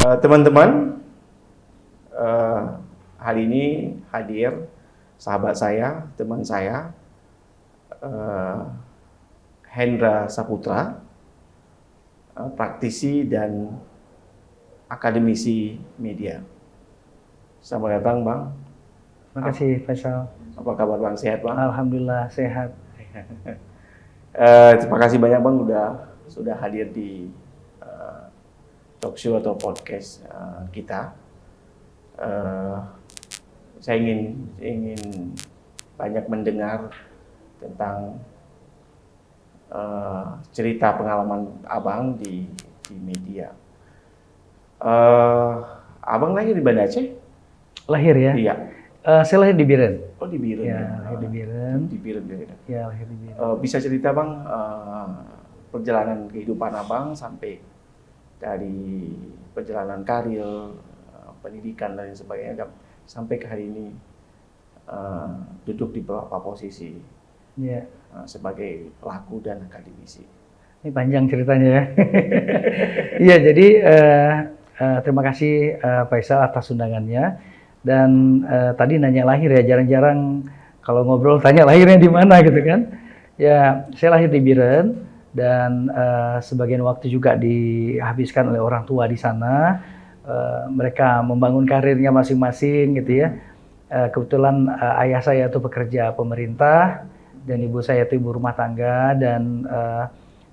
Teman-teman, hari ini hadir sahabat saya, teman saya, Hendra Saputra, praktisi dan akademisi media. Selamat datang, Bang. Terima kasih, Faisal. Apa kabar, Bang? Sehat, Bang? Alhamdulillah sehat. Terima kasih banyak, Bang, sudah hadir di talk show atau podcast kita. Saya ingin banyak mendengar tentang cerita pengalaman Abang di media. Abang lahir di Banda Aceh? Lahir ya? Iya. Saya lahir di Biren. Oh, di Biren. Ya, lahir di Biren. Di Biren. Ya, lahir di Biren. Bisa cerita, Bang, perjalanan kehidupan Abang sampai dari perjalanan karir, pendidikan dan sebagainya sampai ke hari ini duduk di beberapa posisi ya. Sebagai pelaku dan akademisi. Ini panjang ceritanya ya. Iya, jadi terima kasih Faisal atas undangannya. Dan tadi nanya lahir ya, jarang-jarang kalau ngobrol tanya lahirnya di mana gitu kan. Ya, saya lahir di Biren dan sebagian waktu juga dihabiskan oleh orang tua di sana. Mereka membangun karirnya masing-masing gitu ya. Kebetulan ayah saya itu pekerja pemerintah dan ibu saya itu ibu rumah tangga, dan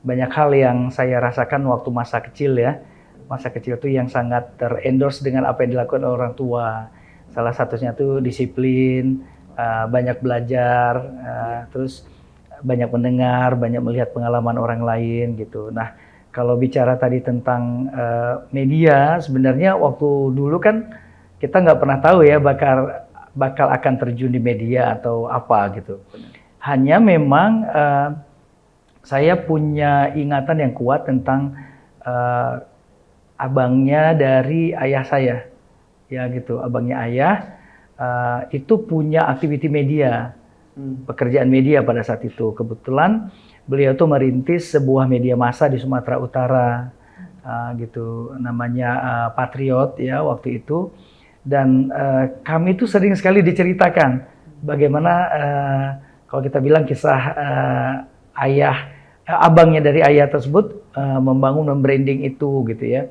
banyak hal yang saya rasakan waktu masa kecil ya. Masa kecil itu yang sangat terendorse dengan apa yang dilakukan oleh orang tua. Salah satunya itu disiplin, banyak belajar, terus banyak mendengar, banyak melihat pengalaman orang lain gitu. Nah, kalau bicara tadi tentang media, sebenarnya waktu dulu kan kita nggak pernah tahu ya bakal akan terjun di media atau apa gitu. Hanya memang saya punya ingatan yang kuat tentang abangnya dari ayah saya. Ya gitu, abangnya ayah itu punya aktiviti media, pekerjaan media pada saat itu. Kebetulan beliau tuh merintis sebuah media massa di Sumatera Utara, gitu, namanya Patriot ya waktu itu. Dan kami tuh sering sekali diceritakan bagaimana kalau kita bilang kisah abangnya dari ayah tersebut membangun, membranding itu gitu ya.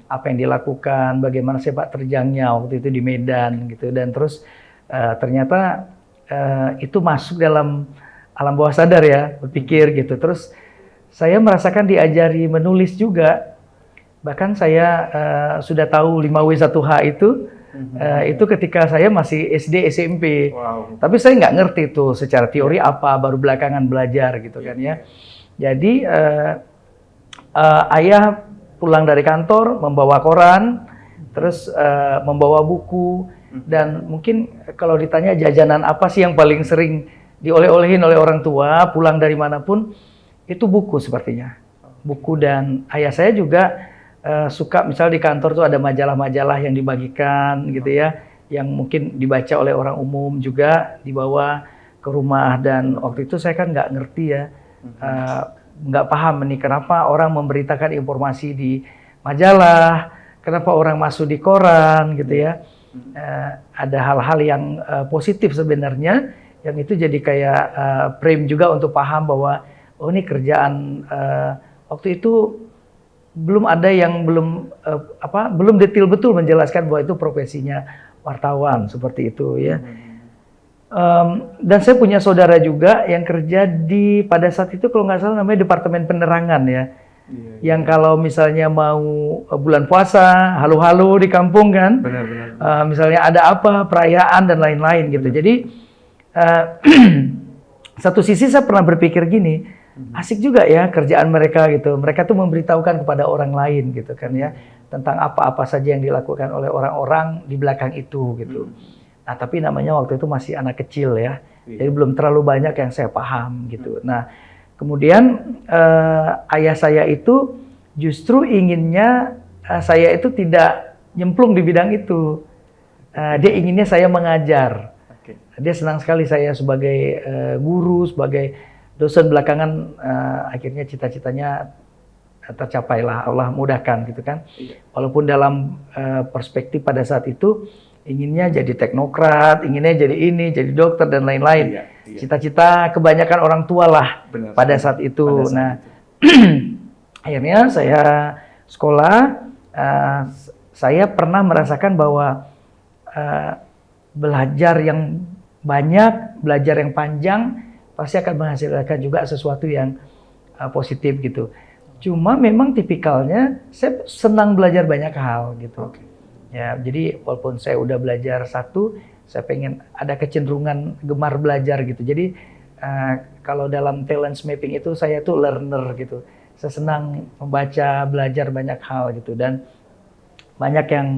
Apa yang dilakukan, bagaimana sepak terjangnya waktu itu di Medan gitu. Dan terus ternyata itu masuk dalam alam bawah sadar ya, berpikir gitu. Terus saya merasakan diajari menulis juga. Bahkan saya sudah tahu 5W1H itu ketika saya masih SD SMP. Wow. Tapi saya nggak ngerti tuh secara teori apa, baru belakangan belajar gitu kan ya. Jadi ayah pulang dari kantor membawa koran, terus membawa buku, dan mungkin kalau ditanya jajanan apa sih yang paling sering dioleh-olehin oleh orang tua pulang dari manapun, itu buku sepertinya. Buku. Dan ayah saya juga suka, misal di kantor tuh ada majalah-majalah yang dibagikan gitu ya, yang mungkin dibaca oleh orang umum juga dibawa ke rumah. Dan waktu itu saya kan nggak ngerti ya, nggak paham nih kenapa orang memberitakan informasi di majalah, kenapa orang masuk di koran gitu ya. Ada hal-hal yang positif sebenarnya, yang itu jadi kayak frame juga untuk paham bahwa oh ini kerjaan. Waktu itu belum ada yang belum detail betul menjelaskan bahwa itu profesinya wartawan seperti itu ya. Dan saya punya saudara juga yang kerja pada saat itu kalau nggak salah namanya Departemen Penerangan ya. Yang kalau misalnya mau bulan puasa, halo-halo di kampung kan. Benar. Misalnya ada apa, perayaan dan lain-lain gitu. Jadi satu sisi saya pernah berpikir gini, asik juga ya kerjaan mereka gitu. Mereka tuh memberitahukan kepada orang lain gitu kan ya, tentang apa-apa saja yang dilakukan oleh orang-orang di belakang itu gitu. Nah, tapi namanya waktu itu masih anak kecil ya, jadi belum terlalu banyak yang saya paham gitu. Nah, kemudian ayah saya itu justru inginnya saya itu tidak nyemplung di bidang itu. Dia inginnya saya mengajar. Dia senang sekali saya sebagai guru, sebagai dosen. Belakangan akhirnya cita-citanya tercapailah, Allah mudahkan gitu kan. Iya. Walaupun dalam perspektif pada saat itu inginnya jadi teknokrat, inginnya jadi ini, jadi dokter dan lain-lain. Iya, iya. Cita-cita kebanyakan orang tua lah Benar. pada saat itu. Pada saat Nah, itu. akhirnya saya sekolah, saya pernah merasakan bahwa belajar yang banyak, belajar yang panjang pasti akan menghasilkan juga sesuatu yang positif gitu. Cuma memang tipikalnya saya senang belajar banyak hal gitu. Oke. Ya, jadi walaupun saya udah belajar satu, saya pengen ada kecenderungan gemar belajar gitu. Jadi kalau dalam talent mapping itu saya tuh learner gitu. Saya senang membaca, belajar banyak hal gitu, dan banyak yang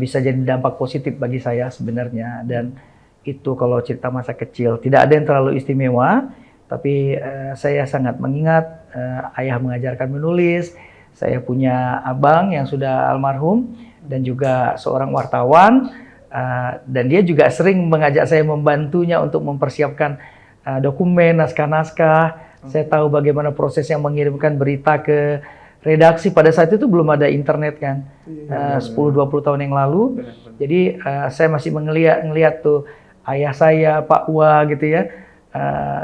bisa jadi dampak positif bagi saya sebenarnya. Dan itu kalau cerita masa kecil tidak ada yang terlalu istimewa, tapi saya sangat mengingat ayah mengajarkan menulis. Saya punya abang yang sudah almarhum dan juga seorang wartawan, dan dia juga sering mengajak saya membantunya untuk mempersiapkan dokumen, naskah-naskah. Saya tahu bagaimana prosesnya mengirimkan berita ke redaksi. Pada saat itu belum ada internet kan, 10-20 tahun yang lalu. Jadi saya masih ngelihat tuh ayah saya, Pak Wa gitu ya.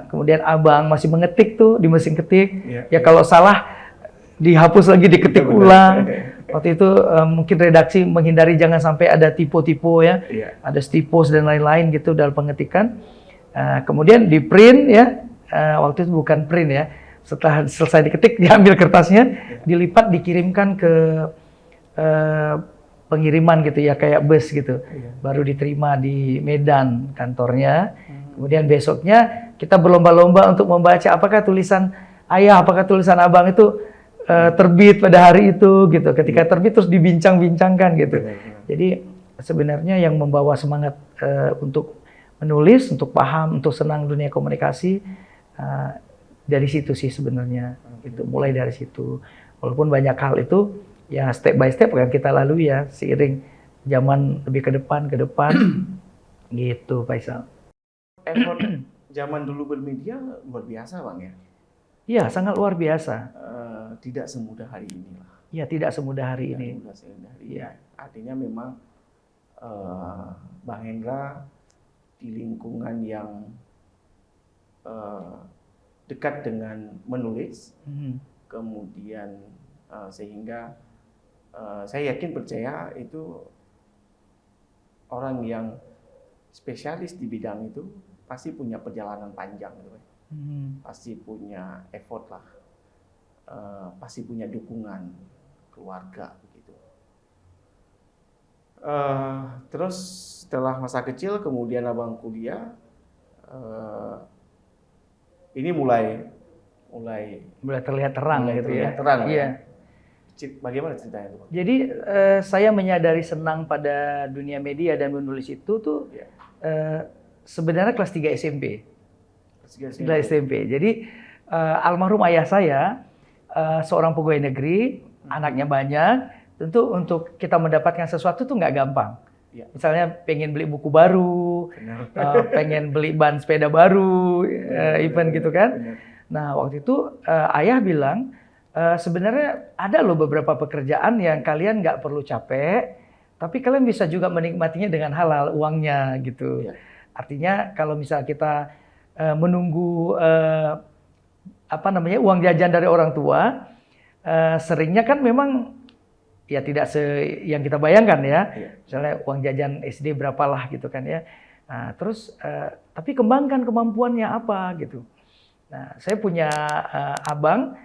Kemudian abang masih mengetik tuh di mesin ketik. Ya kalau salah dihapus lagi, diketik ulang. Waktu itu mungkin redaksi menghindari jangan sampai ada typo-typo ya. Ada stipos dan lain-lain gitu dalam pengetikan. Kemudian di print ya. Waktu itu bukan print ya. Setelah selesai diketik, diambil kertasnya, dilipat, dikirimkan ke pengiriman gitu ya, kayak bus gitu. Baru diterima di Medan kantornya. Kemudian besoknya kita berlomba-lomba untuk membaca apakah tulisan ayah, apakah tulisan abang itu terbit pada hari itu gitu. Ketika terbit terus dibincang-bincangkan gitu. Jadi sebenarnya yang membawa semangat untuk menulis, untuk paham, untuk senang dunia komunikasi, dari situ sih sebenarnya. Itu mulai dari situ. Walaupun banyak hal itu ya step by step kan kita lalui ya, seiring zaman lebih ke depan gitu, Faisal. Effort zaman dulu bermedia luar biasa Bang ya? Iya, sangat luar biasa. Tidak semudah hari ini lah. Iya, tidak semudah hari ini. Ya. Artinya memang Bang Hendra di lingkungan yang dekat dengan menulis, kemudian sehingga saya yakin percaya itu orang yang spesialis di bidang itu pasti punya perjalanan panjang gitu. Pasti punya effort lah, pasti punya dukungan keluarga begitu. Terus setelah masa kecil kemudian abang kuliah, ini mulai terlihat terang gitu ya. Terang, iya. Ya. Bagaimana ceritanya itu, Bang? Jadi saya menyadari senang pada dunia media dan menulis itu tuh sebenarnya kelas 3 SMP. Kelas SMP. Jadi almarhum ayah saya seorang pegawai negeri, anaknya banyak. Tentu untuk kita mendapatkan sesuatu tuh nggak gampang. Misalnya pengen beli buku baru, pengen beli ban sepeda baru, event gitu kan. Nah waktu itu ayah bilang, sebenarnya ada loh beberapa pekerjaan yang kalian nggak perlu capek, tapi kalian bisa juga menikmatinya dengan halal uangnya gitu. Artinya kalau misal kita menunggu uang jajan dari orang tua, seringnya kan memang ya tidak yang kita bayangkan ya. Misalnya uang jajan SD berapalah gitu kan ya. Nah, terus tapi kembangkan kemampuannya apa gitu. Nah, saya punya abang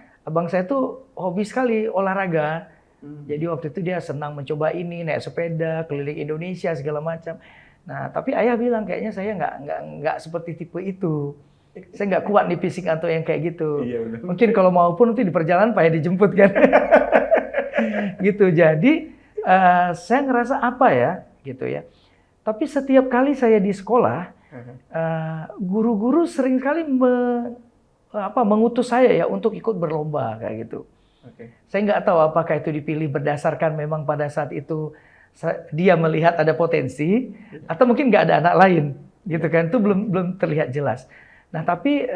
saya tuh hobi sekali olahraga. Jadi waktu itu dia senang mencoba ini, naik sepeda keliling Indonesia segala macam. Nah, tapi ayah bilang kayaknya saya nggak seperti tipe itu. Saya nggak kuat nih fisik atau yang kayak gitu. Mungkin kalau mau pun nanti di perjalanan payah dijemput kan. Gitu. Jadi saya ngerasa apa ya gitu ya. Tapi setiap kali saya di sekolah, guru-guru sering kali mengutus saya ya untuk ikut berlomba kayak gitu. Saya nggak tahu apakah itu dipilih berdasarkan memang pada saat itu dia melihat ada potensi atau mungkin nggak ada anak lain gitu kan, itu belum terlihat jelas. Nah tapi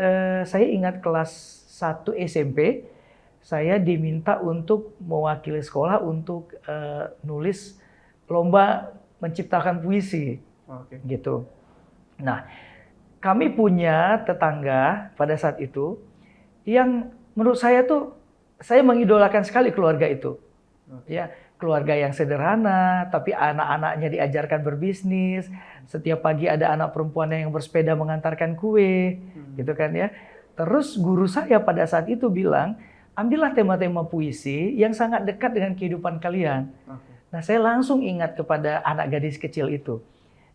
saya ingat kelas 1 SMP saya diminta untuk mewakili sekolah untuk nulis lomba menciptakan puisi, gitu. Nah, kami punya tetangga pada saat itu yang menurut saya tuh, saya mengidolakan sekali keluarga itu. Ya, keluarga yang sederhana, tapi anak-anaknya diajarkan berbisnis. Setiap pagi ada anak perempuannya yang bersepeda mengantarkan kue, gitu kan ya. Terus guru saya pada saat itu bilang, ambillah tema-tema puisi yang sangat dekat dengan kehidupan kalian. Nah, saya langsung ingat kepada anak gadis kecil itu.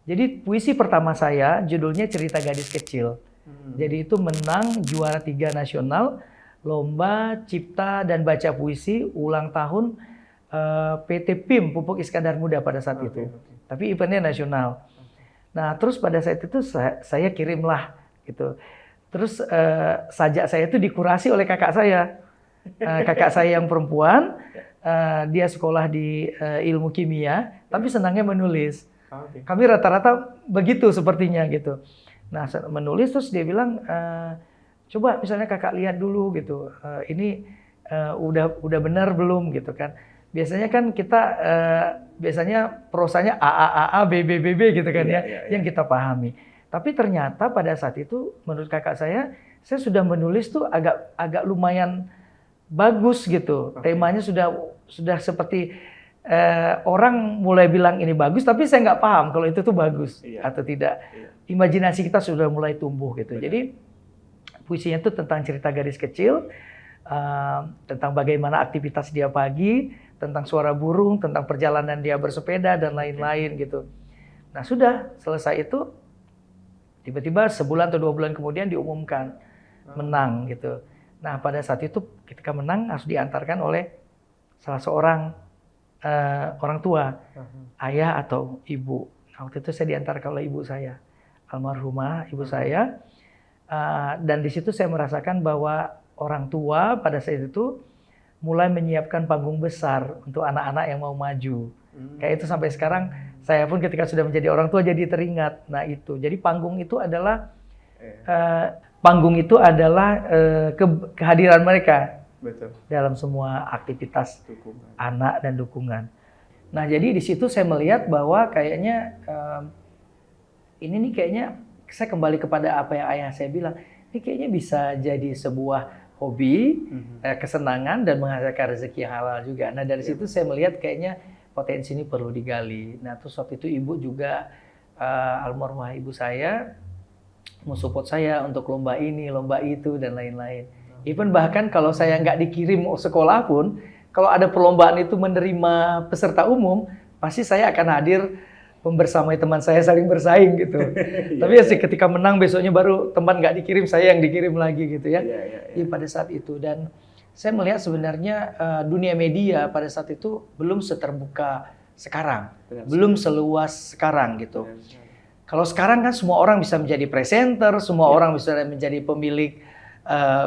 Jadi puisi pertama saya judulnya Cerita Gadis Kecil. Jadi itu menang juara 3 nasional lomba cipta dan baca puisi ulang tahun PT PIM Pupuk Iskandar Muda pada saat itu. Tapi eventnya nasional. Nah, terus pada saat itu saya kirimlah gitu. Terus sajak saya itu dikurasi oleh kakak saya. Kakak saya yang perempuan, dia sekolah di ilmu kimia, tapi senangnya menulis. Kami rata-rata begitu sepertinya gitu. Nah, menulis terus dia bilang, coba misalnya kakak lihat dulu gitu, ini udah benar belum gitu kan. Biasanya kan kita biasanya prosanya A, B, gitu kan ya, yang kita pahami. Tapi ternyata pada saat itu menurut kakak saya sudah menulis tuh agak lumayan bagus gitu. Temanya sudah seperti orang mulai bilang ini bagus, tapi saya nggak paham kalau itu tuh bagus atau tidak. Imajinasi kita sudah mulai tumbuh gitu. Jadi puisinya itu tentang cerita gadis kecil, tentang bagaimana aktivitas dia pagi, tentang suara burung, tentang perjalanan dia bersepeda dan lain-lain gitu. Nah sudah selesai itu, tiba-tiba sebulan atau 2 bulan kemudian diumumkan menang gitu. Nah pada saat itu ketika menang harus diantarkan oleh salah seorang orang tua, ayah atau ibu. Nah, waktu itu saya diantarkan oleh ibu saya, almarhumah ibu saya, dan di situ saya merasakan bahwa orang tua pada saat itu mulai menyiapkan panggung besar untuk anak-anak yang mau maju. Kayak itu sampai sekarang saya pun ketika sudah menjadi orang tua jadi teringat. Nah itu, jadi panggung itu adalah kehadiran mereka. Betul. Dalam semua aktivitas anak dan dukungan. Nah jadi di situ saya melihat bahwa kayaknya ini nih kayaknya saya kembali kepada apa yang ayah saya bilang. Ini kayaknya bisa jadi sebuah hobi, kesenangan dan menghasilkan rezeki yang halal juga. Nah dari situ saya melihat kayaknya potensi ini perlu digali. Nah terus waktu itu ibu juga almarhumah ibu saya mensupport saya untuk lomba ini, lomba itu dan lain-lain. Even bahkan kalau saya nggak dikirim sekolah pun, kalau ada perlombaan itu menerima peserta umum, pasti saya akan hadir membersamai teman saya saling bersaing gitu. Tapi ya sih ketika menang besoknya baru teman nggak dikirim, saya yang dikirim lagi gitu ya. Pada saat itu dan saya melihat sebenarnya dunia media pada saat itu belum seterbuka sekarang, belum seluas sekarang gitu. Kalau sekarang kan semua orang bisa menjadi presenter, semua orang bisa menjadi pemilik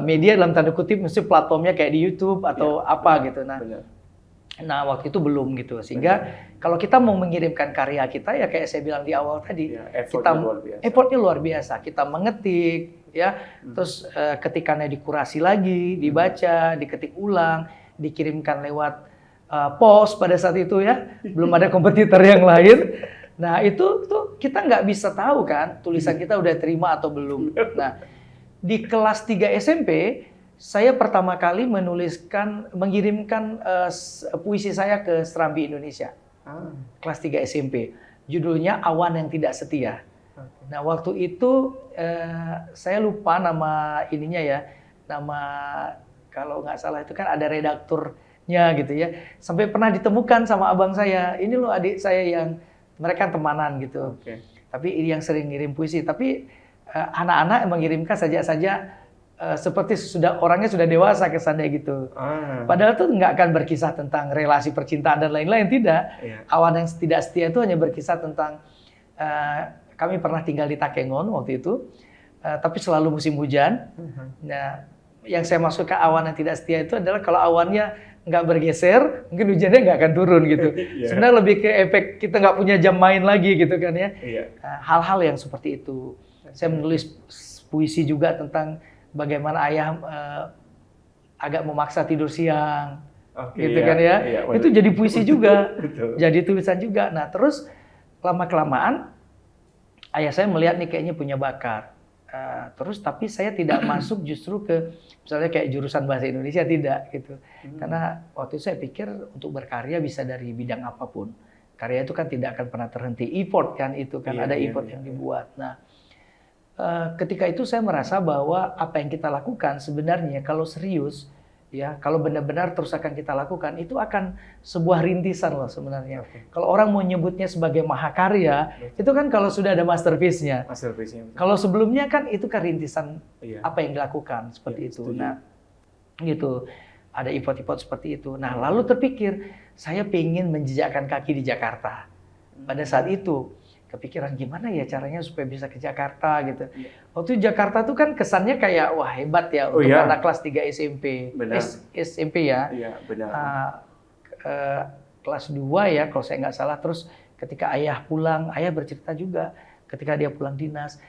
media dalam tanda kutip, mesti platformnya kayak di YouTube atau apa gitu. Nah waktu itu belum gitu, sehingga kalau kita mau mengirimkan karya kita ya kayak saya bilang di awal tadi, effortnya luar biasa. Kita mengetik, ya, terus ketikannya dikurasi lagi, dibaca, diketik ulang, dikirimkan lewat pos pada saat itu ya, belum ada kompetitor yang lain. Nah itu tuh kita nggak bisa tahu kan tulisan kita udah terima atau belum. Nah di kelas 3 SMP, saya pertama kali mengirimkan puisi saya ke Serambi Indonesia. Kelas 3 SMP. Judulnya Awan yang Tidak Setia. Nah, waktu itu saya lupa nama ininya ya. Nama, kalau nggak salah itu kan ada redakturnya gitu ya. Sampai pernah ditemukan sama abang saya. Ini loh adik saya yang, mereka temanan gitu. Tapi yang sering ngirim puisi. Tapi anak-anak mengirimkan saja seperti orangnya sudah dewasa kesannya gitu. Padahal tuh nggak akan berkisah tentang relasi percintaan dan lain-lain, tidak. Awan yang tidak setia itu hanya berkisah tentang kami pernah tinggal di Takengon waktu itu, tapi selalu musim hujan. Nah, yang saya maksudkan awan yang tidak setia itu adalah kalau awannya nggak bergeser, mungkin hujannya nggak akan turun gitu. Sebenarnya lebih ke efek kita nggak punya jam main lagi gitu kan ya. Hal-hal yang seperti itu. Saya menulis puisi juga tentang bagaimana ayah agak memaksa tidur siang, Oke, gitu iya, kan ya. iya, Itu benar. jadi puisi juga, Betul. jadi tulisan juga. Nah terus lama-kelamaan ayah saya melihat nih kayaknya punya bakat. Terus tapi saya tidak masuk justru ke misalnya kayak jurusan bahasa Indonesia, tidak gitu. Karena waktu itu saya pikir untuk berkarya bisa dari bidang apapun. Karya itu kan tidak akan pernah terhenti. Effort kan itu kan, Iya, ada iya, effort iya, yang iya. dibuat. Nah ketika itu saya merasa bahwa apa yang kita lakukan sebenarnya kalau serius, ya kalau benar-benar terus akan kita lakukan, itu akan sebuah rintisan loh sebenarnya. Oke. Kalau orang mau nyebutnya sebagai mahakarya, itu kan kalau sudah ada masterpiece-nya. Masterpiece-nya. Kalau sebelumnya kan itu kan rintisan Iya. apa yang dilakukan seperti Iya, itu. setuju. Nah, gitu. Ada effort-effort seperti itu. Nah, lalu terpikir saya pengen menjejakkan kaki di Jakarta. Pada saat itu kepikiran gimana ya caranya supaya bisa ke Jakarta gitu. Iya. Waktu itu Jakarta tuh kan kesannya kayak wah hebat ya Oh, untuk iya. anak kelas 3 SMP. Benar. SMP ya. Iya, benar. Kelas 2 ya kalau saya nggak salah. Terus ketika ayah pulang, ayah bercerita juga ketika dia pulang dinas,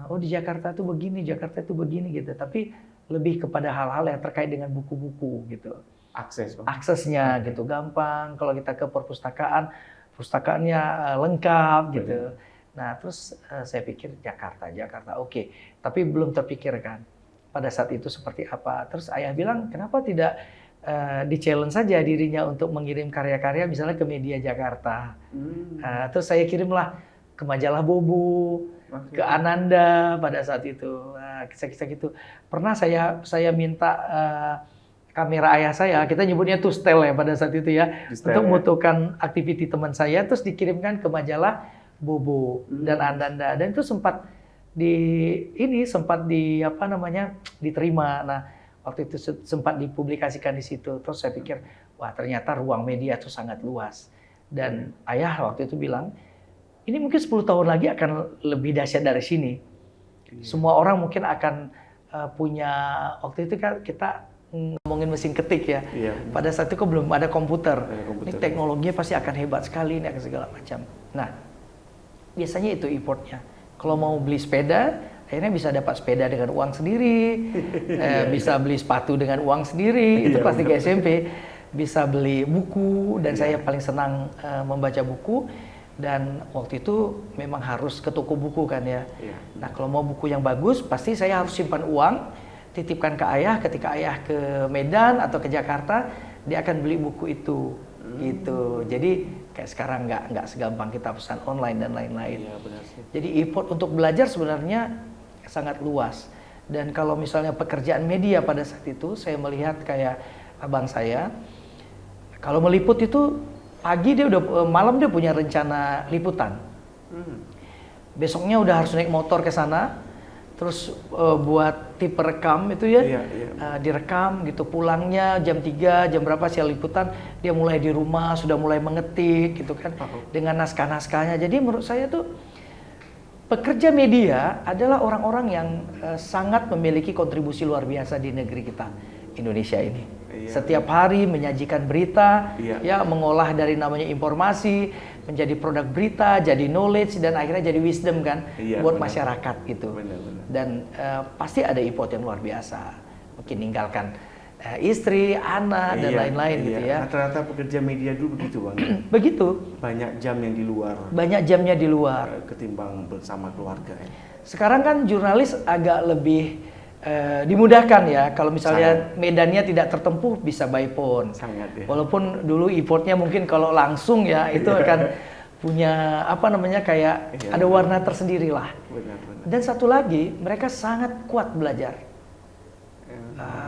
oh di Jakarta tuh begini, Jakarta tuh begini gitu. Tapi lebih kepada hal-hal yang terkait dengan buku-buku gitu. Akses, Bang. Aksesnya gitu gampang. Kalau kita ke perpustakaan, pustakaannya lengkap gitu. Nah terus saya pikir Jakarta oke. Tapi belum terpikirkan pada saat itu seperti apa. Terus ayah bilang kenapa tidak di-challenge saja dirinya untuk mengirim karya-karya misalnya ke media Jakarta. Terus saya kirimlah ke majalah Bobo, ke Ananda pada saat itu. Kisah-kisah gitu. Pernah saya minta kamera ayah saya, kita nyebutnya tustel ya pada saat itu ya, Tustel, untuk ya. motokan aktiviti teman saya, terus dikirimkan ke majalah Bobo dan Ananda, dan itu sempat diterima. Nah waktu itu sempat dipublikasikan di situ. Terus saya pikir wah ternyata ruang media itu sangat luas. Dan ayah waktu itu bilang ini mungkin 10 tahun lagi akan lebih dahsyat dari sini. Semua orang mungkin akan punya, waktu itu kan kita ngomongin mesin ketik ya. Iya. Pada saat itu kok belum ada komputer. Ada komputer. Ini teknologinya pasti akan hebat sekali, ini akan segala macam. Nah, biasanya itu effortnya. Kalau mau beli sepeda, akhirnya bisa dapat sepeda dengan uang sendiri, bisa beli sepatu dengan uang sendiri, itu kelas 3 SMP. Bisa beli buku, dan saya paling senang membaca buku. Dan waktu itu memang harus ke toko buku kan ya. Nah kalau mau buku yang bagus, pasti saya harus simpan uang, titipkan ke ayah. Ketika ayah ke Medan atau ke Jakarta, dia akan beli buku itu. Gitu. Jadi kayak sekarang nggak segampang kita pesan online dan lain-lain. Iya, benar sih. Jadi effort untuk belajar sebenarnya sangat luas. Dan kalau misalnya pekerjaan media pada saat itu, saya melihat kayak abang saya, kalau meliput itu pagi malam dia punya rencana liputan. Besoknya udah harus naik motor ke sana, terus buat tipe rekam itu ya, direkam gitu. Pulangnya jam 3, jam berapa siang liputan, dia mulai di rumah sudah mulai mengetik gitu kan, dengan naskah-naskahnya. Jadi menurut saya tuh pekerja media adalah orang-orang yang sangat memiliki kontribusi luar biasa di negeri kita, Indonesia ini. Setiap hari menyajikan berita, ya mengolah dari namanya informasi menjadi produk berita, jadi knowledge, dan akhirnya jadi wisdom kan buat masyarakat gitu. Dan pasti ada effort yang luar biasa. Mungkin ninggalkan istri, anak dan lain-lain gitu ya. Rata-rata pekerja media dulu begitu, Bang. Begitu. Banyak jam yang di luar. Banyak jamnya di luar. Ketimbang bersama keluarga ya. Sekarang kan jurnalis agak lebih dimudahkan ya. Kalau misalnya medannya tidak tertempuh bisa by phone. Sangat ya. Walaupun dulu effortnya mungkin kalau langsung ya itu akan punya kayak ada warna tersendiri lah. Benar. Dan satu lagi, mereka sangat kuat belajar.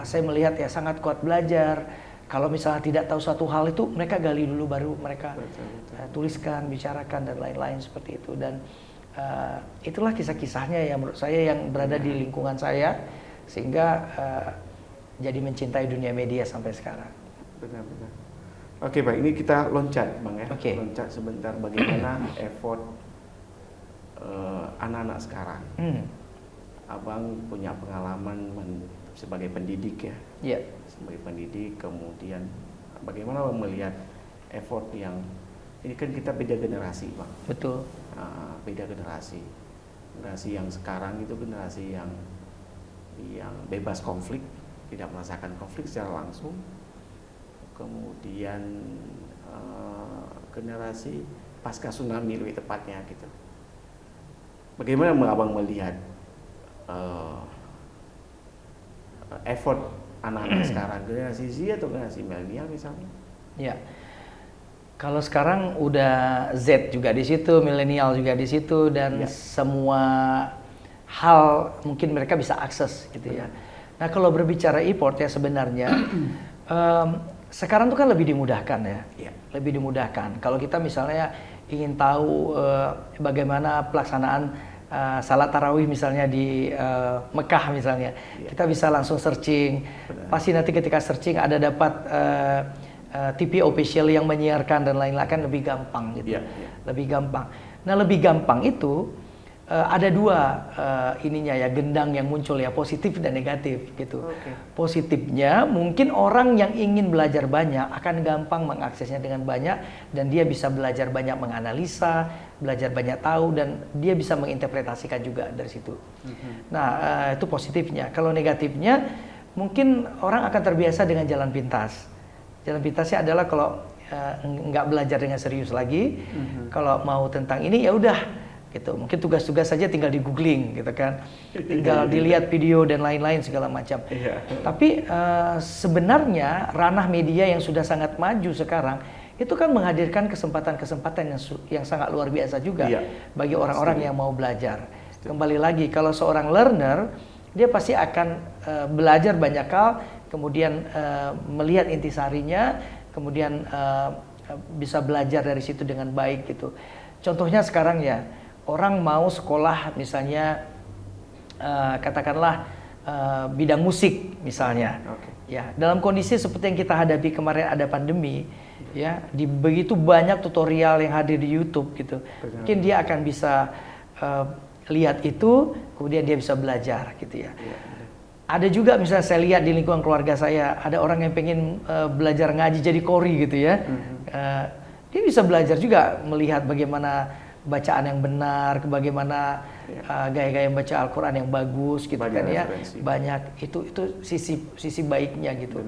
Saya melihat ya sangat kuat belajar. Kalau misalnya tidak tahu satu hal itu, mereka gali dulu baru mereka tuliskan, bicarakan dan lain-lain seperti itu. Dan itulah kisah-kisahnya yang menurut saya yang berada di lingkungan saya, sehingga jadi mencintai dunia media sampai sekarang. Benar. Oke, Pak, ini kita loncat, Bang ya. Oke. Loncat sebentar bagaimana effort anak-anak sekarang. Abang punya pengalaman sebagai pendidik ya. Iya. Sebagai pendidik, kemudian bagaimana Bang melihat effort yang ini kan kita beda generasi, Bang. Betul. Beda generasi yang sekarang itu generasi yang bebas konflik tidak merasakan konflik secara langsung. Kemudian generasi pasca tsunami lebih tepatnya gitu. Bagaimana Abang melihat effort anak-anak sekarang, generasi Z atau generasi milenial misalnya? Ya, kalau sekarang udah Z juga di situ, milenial juga di situ, dan Ya. semua hal mungkin mereka bisa akses gitu ya. Nah kalau berbicara e-port ya sebenarnya sekarang tuh kan lebih dimudahkan ya, lebih dimudahkan. Kalau kita misalnya ingin tahu bagaimana pelaksanaan salat tarawih misalnya di Mekah misalnya, kita bisa langsung searching. Pasti nanti ketika searching ada dapat TV official yang menyiarkan dan lain-lain, kan lebih gampang gitu, lebih gampang. Nah lebih gampang itu ada dua ininya ya, gendang yang muncul ya, positif dan negatif gitu. Positifnya mungkin orang yang ingin belajar banyak akan gampang mengaksesnya dengan banyak, dan dia bisa belajar banyak menganalisa, belajar banyak tahu, dan dia bisa menginterpretasikan juga dari situ. Nah itu positifnya. Kalau negatifnya mungkin orang akan terbiasa dengan jalan pintas. Jalan pintasnya adalah kalau nggak belajar dengan serius lagi, kalau mau tentang ini ya udah gitu, mungkin tugas-tugas saja tinggal di googling gitu kan, tinggal dilihat video dan lain-lain segala macam. Tapi sebenarnya ranah media yang sudah sangat maju sekarang itu kan menghadirkan kesempatan-kesempatan yang sangat luar biasa juga bagi orang-orang yang mau belajar. Kembali lagi, kalau seorang learner dia pasti akan belajar banyak hal, kemudian melihat intisarinya, kemudian bisa belajar dari situ dengan baik gitu. Contohnya sekarang ya, orang mau sekolah misalnya katakanlah bidang musik misalnya, ya dalam kondisi seperti yang kita hadapi kemarin, ada pandemi, ya begitu banyak tutorial yang hadir di YouTube gitu, mungkin dia akan bisa lihat itu, kemudian dia bisa belajar gitu ya. Ada juga misalnya saya lihat di lingkungan keluarga saya, ada orang yang pengen belajar ngaji jadi qori gitu ya, dia bisa belajar juga melihat bagaimana bacaan yang benar, bagaimana gaya-gaya baca Al-Quran yang bagus gitu kan ya, banyak itu sisi baiknya gitu.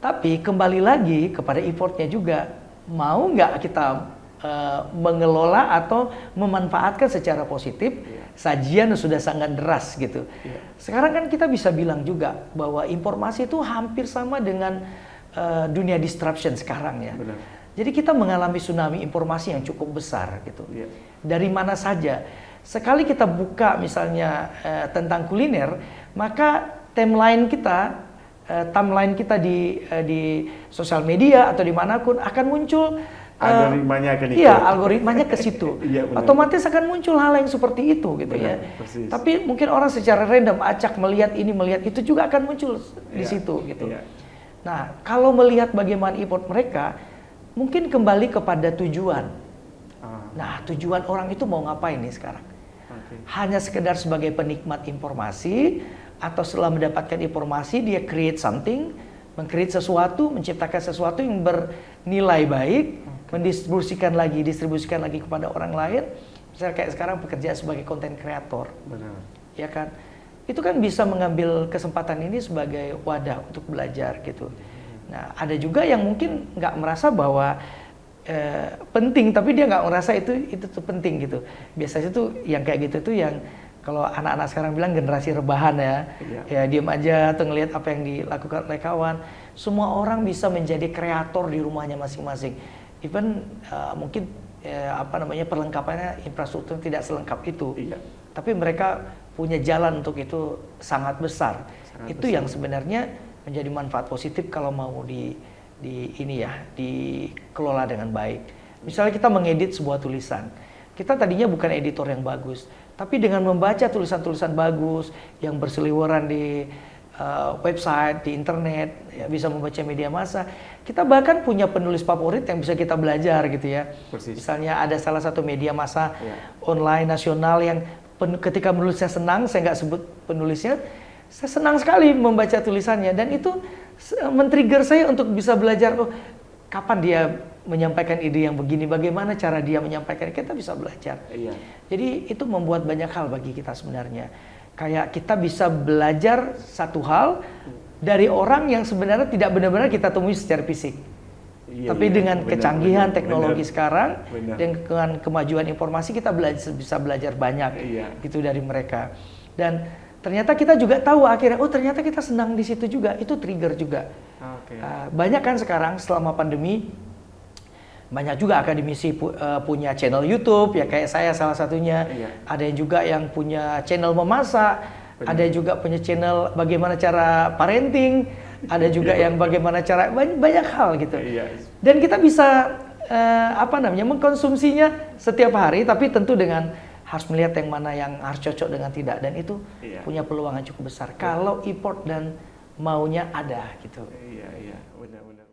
Tapi kembali lagi kepada effortnya juga, mau nggak kita mengelola atau memanfaatkan secara positif sajian yang sudah sangat deras gitu. Sekarang kan kita bisa bilang juga bahwa informasi itu hampir sama dengan dunia disruption sekarang ya. Jadi kita mengalami tsunami informasi yang cukup besar gitu. Dari mana saja. Sekali kita buka misalnya tentang kuliner, maka timeline kita di sosial media atau dimanapun akan muncul algoritmanya akan ikut. Iya, algoritmanya ke situ. Otomatis akan muncul hal yang seperti itu gitu ya. Tapi mungkin orang secara random acak melihat ini, melihat itu juga akan muncul di situ gitu. Nah, kalau melihat bagaimana effort mereka, mungkin kembali kepada tujuan. Nah, tujuan orang itu mau ngapain nih sekarang? Hanya sekedar sebagai penikmat informasi, atau setelah mendapatkan informasi dia create something, meng-create sesuatu, menciptakan sesuatu yang bernilai baik, distribusikan lagi kepada orang lain. Misalnya kayak sekarang pekerjaan sebagai content creator. Ya kan? Itu kan bisa mengambil kesempatan ini sebagai wadah untuk belajar gitu. Nah, ada juga yang mungkin nggak merasa bahwa penting, tapi dia nggak merasa itu tuh penting gitu. Biasanya tuh yang kayak gitu tuh yang kalau anak-anak sekarang bilang generasi rebahan ya diam aja atau ngelihat apa yang dilakukan oleh kawan. Semua orang bisa menjadi kreator di rumahnya masing-masing. Even mungkin perlengkapannya infrastruktur tidak selengkap itu, tapi mereka punya jalan untuk itu sangat besar. Itu yang sebenarnya menjadi manfaat positif kalau mau dikelola dengan baik. Misalnya kita mengedit sebuah tulisan, kita tadinya bukan editor yang bagus, tapi dengan membaca tulisan-tulisan bagus yang berseliweran di website, di internet, ya, bisa membaca media massa, kita bahkan punya penulis favorit yang bisa kita belajar gitu ya. Misalnya ada salah satu media massa online nasional yang ketika menulisnya senang, saya nggak sebut penulisnya, saya senang sekali membaca tulisannya, dan itu men-trigger saya untuk bisa belajar, kapan dia menyampaikan ide yang begini, bagaimana cara dia menyampaikan, kita bisa belajar. Jadi itu membuat banyak hal bagi kita sebenarnya. Kayak kita bisa belajar satu hal, dari orang yang sebenarnya tidak benar-benar kita temui secara fisik. Iya, Tapi iya, dengan benar, kecanggihan benar, teknologi benar. sekarang, Benar. dengan kemajuan informasi kita bisa belajar banyak Iya. gitu dari mereka. Dan ternyata kita juga tahu akhirnya, oh ternyata kita senang di situ juga, itu trigger juga. Oke. Banyak kan sekarang selama pandemi, banyak juga akademisi punya channel YouTube, ya kayak saya salah satunya. Iya. Ada yang juga yang punya channel memasak, Benar. ada juga punya channel bagaimana cara parenting, ada juga yang bagaimana cara banyak hal gitu. Iya. Dan kita bisa mengkonsumsinya setiap hari, tapi tentu dengan harus melihat yang mana yang harus cocok dengan tidak, dan itu Iya. punya peluang yang cukup besar kalau effort dan maunya ada gitu. Iya, iya, benar-benar.